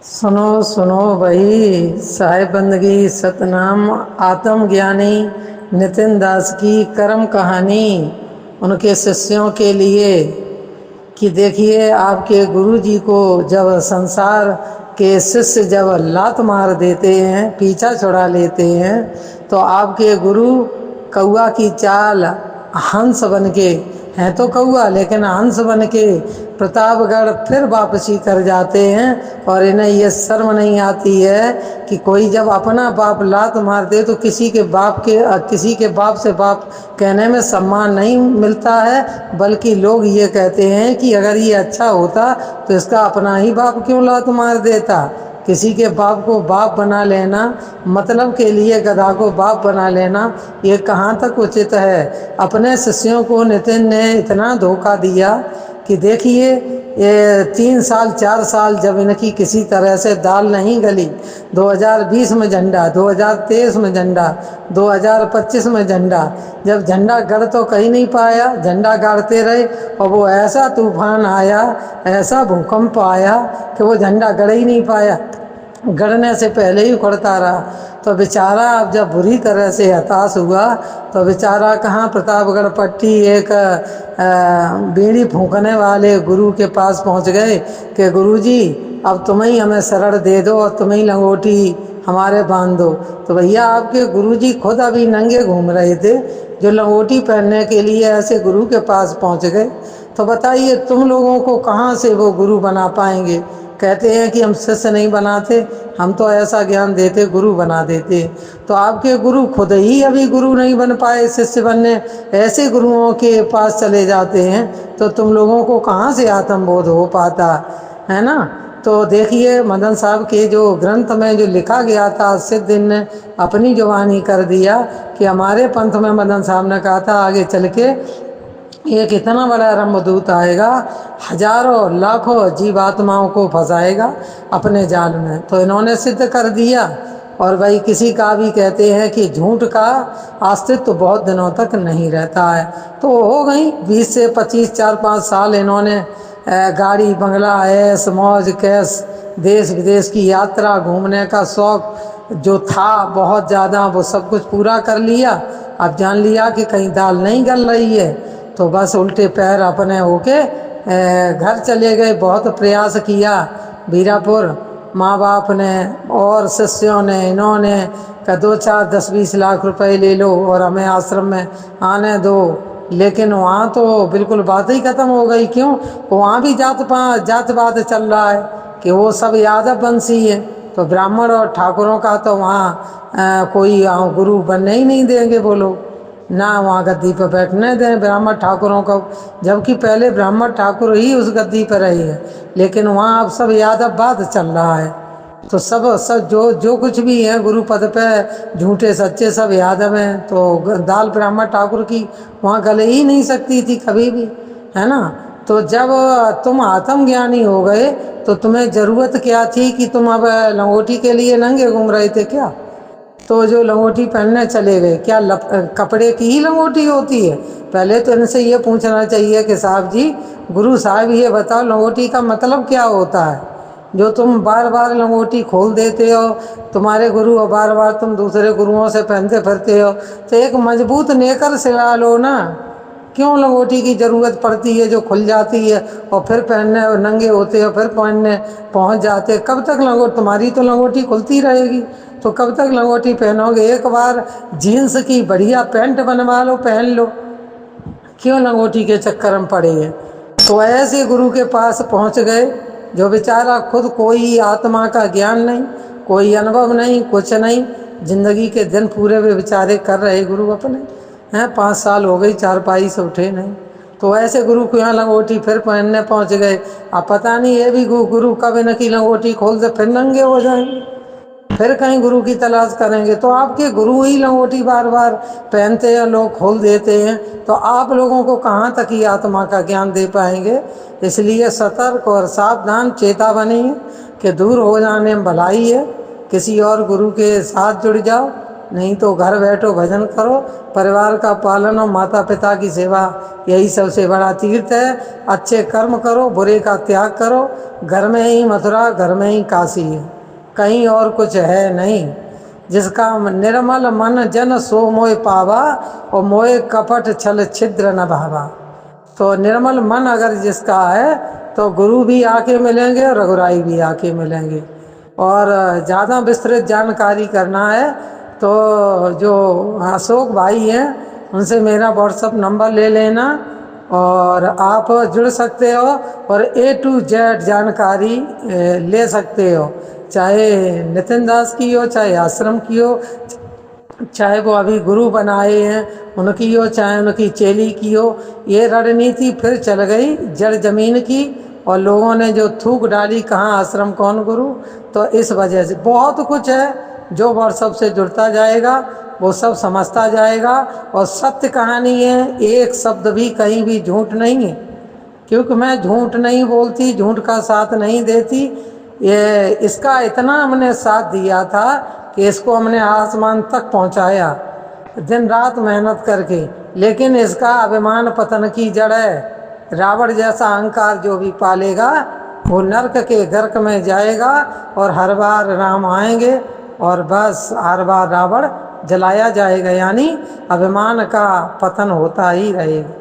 सुनो सुनो भाई, साहिब बंदगी सतनाम आत्मज्ञानी नितिन दास की कर्म कहानी उनके शिष्यों के लिए। कि देखिए, आपके गुरु जी को जब संसार के शिष्य जब लात मार देते हैं, पीछा छुड़ा लेते हैं, तो आपके गुरु कौआ की चाल हंस बन के, हैं तो कौआ लेकिन हंस बन के प्रतापगढ़ फिर वापसी कर जाते हैं। और इन्हें ये शर्म नहीं आती है कि कोई जब अपना बाप लात मार दे तो किसी के बाप से बाप कहने में सम्मान नहीं मिलता है, बल्कि लोग ये कहते हैं कि अगर ये अच्छा होता तो इसका अपना ही बाप क्यों लात मार देता। किसी के बाप को बाप बना लेना, मतलब के लिए गधा को बाप बना लेना, ये कहाँ तक उचित है। अपने शिष्यों को नितिन ने इतना धोखा दिया कि देखिए, ये 3 साल 4 साल जब इनकी किसी तरह से दाल नहीं गली, 2020 में झंडा, 2023 में झंडा, 2025 में झंडा, जब झंडा गड़ तो कहीं नहीं पाया, झंडा गाड़ते रहे और वो ऐसा तूफान आया, ऐसा भूकंप आया कि वो झंडा गड़ ही नहीं पाया, गड़ने से पहले ही उखड़ता रहा। तो बेचारा अब जब बुरी तरह से हताश हुआ तो बेचारा कहाँ प्रतापगढ़ पट्टी एक बीड़ी फूंकने वाले गुरु के पास पहुंच गए कि गुरुजी अब तुम ही हमें शरण दे दो और तुम ही लंगोटी हमारे बांध दो। तो भैया, आपके गुरुजी खुद अभी नंगे घूम रहे थे, जो लंगोटी पहनने के लिए ऐसे गुरु के पास पहुंच गए। तो बताइए, तुम लोगों को कहाँ से वो गुरु बना पाएंगे। कहते हैं कि हम शिष्य नहीं बनाते, हम तो ऐसा ज्ञान देते, गुरु बना देते। तो आपके गुरु खुद ही अभी गुरु नहीं बन पाए, शिष्य बनने ऐसे गुरुओं के पास चले जाते हैं, तो तुम लोगों को कहाँ से आत्मबोध हो पाता है ना। तो देखिए, मदन साहब के जो ग्रंथ में जो लिखा गया था, सिद्ध ने अपनी जुबानी कर दिया कि हमारे पंथ में मदन साहब ने कहा था आगे चल के एक इतना बड़ा रंभदूत आएगा, हजारों लाखों जीवात्माओं को फंसाएगा अपने जाल में। तो इन्होंने सिद्ध कर दिया। और भाई, किसी का भी कहते हैं कि झूठ का अस्तित्व तो बहुत दिनों तक नहीं रहता है। तो हो गई 20 से 25 4-5 साल इन्होंने गाड़ी बंगला ऐश मौज कैश देश विदेश की यात्रा घूमने का शौक़ जो था बहुत ज़्यादा, वो सब कुछ पूरा कर लिया। अब जान लिया कि कहीं दाल नहीं गल रही है, तो बस उल्टे पैर अपने होके घर चले गए। बहुत प्रयास किया बीरापुर, माँ बाप ने और शिष्यों ने, इन्होंने का 2 4 10 20 लाख रुपए ले लो और हमें आश्रम में आने दो। लेकिन वहाँ तो बिल्कुल बात ही खत्म हो गई। क्यों? वहाँ भी जातवाद चल रहा है कि वो सब यादव वंशी है, तो ब्राह्मण और ठाकुरों का तो वहाँ कोई गुरु बनने ही नहीं देंगे वो लोग, ना वहाँ गद्दी पर बैठने दें ब्राह्मण ठाकुरों को, जबकि पहले ब्राह्मण ठाकुर ही उस गद्दी पर रहे हैं। लेकिन वहाँ अब सब यादववाद चल रहा है। तो सब जो कुछ भी है गुरु पद पे, झूठे सच्चे सब यादव हैं। तो दाल ब्राह्मण ठाकुर की वहाँ गले ही नहीं सकती थी कभी भी, है ना। तो जब तुम आत्मज्ञानी हो गए तो तुम्हें ज़रूरत क्या थी कि तुम अब लंगोटी के लिए नंगे घूम रहे थे क्या? तो जो लंगोटी पहनने चले गए, क्या कपड़े की ही लंगोटी होती है? पहले तो इनसे ये पूछना चाहिए कि साहब जी, गुरु साहब ये बताओ लंगोटी का मतलब क्या होता है, जो तुम बार बार लंगोटी खोल देते हो तुम्हारे गुरु और बार बार तुम दूसरे गुरुओं से पहनते फिरते हो। तो एक मजबूत नेकर सिला लो ना, क्यों लंगोटी की ज़रूरत पड़ती है जो खुल जाती है और फिर पहनने और नंगे होते हो फिर पहनने पहुंच जाते। कब तक लंगोटी, तुम्हारी तो लंगोटी खुलती रहेगी, तो कब तक लंगोटी पहनोगे? एक बार जीन्स की बढ़िया पैंट बनवा लो, पहन लो, क्यों लंगोटी के चक्कर में पड़े हैं। तो ऐसे गुरु के पास पहुंच गए जो बेचारा खुद कोई आत्मा का ज्ञान नहीं, कोई अनुभव नहीं, कुछ नहीं, जिंदगी के दिन पूरे वे बेचारे कर रहे गुरु अपने हैं। 5 साल हो गई, चारपाई से उठे नहीं। तो ऐसे गुरु को यहाँ लंगोटी फिर पहनने पहुंच गए। अब पता नहीं ये भी गुरु कब इनकी लंगोटी खोल दे फिर नंगे हो जाएंगे, फिर कहीं गुरु की तलाश करेंगे। तो आपके गुरु ही लंगोटी बार बार पहनते हैं, लोग खोल देते हैं, तो आप लोगों को कहाँ तक ही आत्मा का ज्ञान दे पाएंगे। इसलिए सतर्क और सावधान चेता बनिए कि दूर हो जाने में भलाई है। किसी और गुरु के साथ जुड़ जाओ नहीं तो घर बैठो भजन करो, परिवार का पालन और माता पिता की सेवा, यही सबसे बड़ा तीर्थ है। अच्छे कर्म करो, बुरे का त्याग करो। घर में ही मथुरा, घर में ही काशी है, कहीं और कुछ है नहीं। जिसका निर्मल मन जन सो मोह पावा, और मोह कपट छल छिद्र न भावा। तो निर्मल मन अगर जिसका है तो गुरु भी आके मिलेंगे और रघुराई भी आके मिलेंगे। और ज़्यादा विस्तृत जानकारी करना है तो जो अशोक भाई हैं उनसे मेरा व्हाट्सअप नंबर ले लेना और आप जुड़ सकते हो और A to Z जानकारी ले सकते हो, चाहे नितिन दास की हो, चाहे आश्रम की हो, चाहे वो अभी गुरु बनाए हैं उनकी हो, चाहे उनकी चेली की हो। ये रणनीति फिर चल गई जड़ जमीन की, और लोगों ने जो थूक डाली कहाँ आश्रम कौन गुरु। तो इस वजह से बहुत कुछ है जो व्हाट्सएप से जुड़ता जाएगा वो सब समझता जाएगा। और सत्य कहानी है, एक शब्द भी कहीं भी झूठ नहीं है, क्योंकि मैं झूठ नहीं बोलती, झूठ का साथ नहीं देती। ये इसका इतना हमने साथ दिया था कि इसको हमने आसमान तक पहुंचाया दिन रात मेहनत करके, लेकिन इसका अभिमान पतन की जड़ है। रावण जैसा अहंकार जो भी पालेगा वो नरक के गर्क में जाएगा, और हर बार राम आएंगे और बस हर बार रावण जलाया जाएगा, यानी अभिमान का पतन होता ही रहेगा।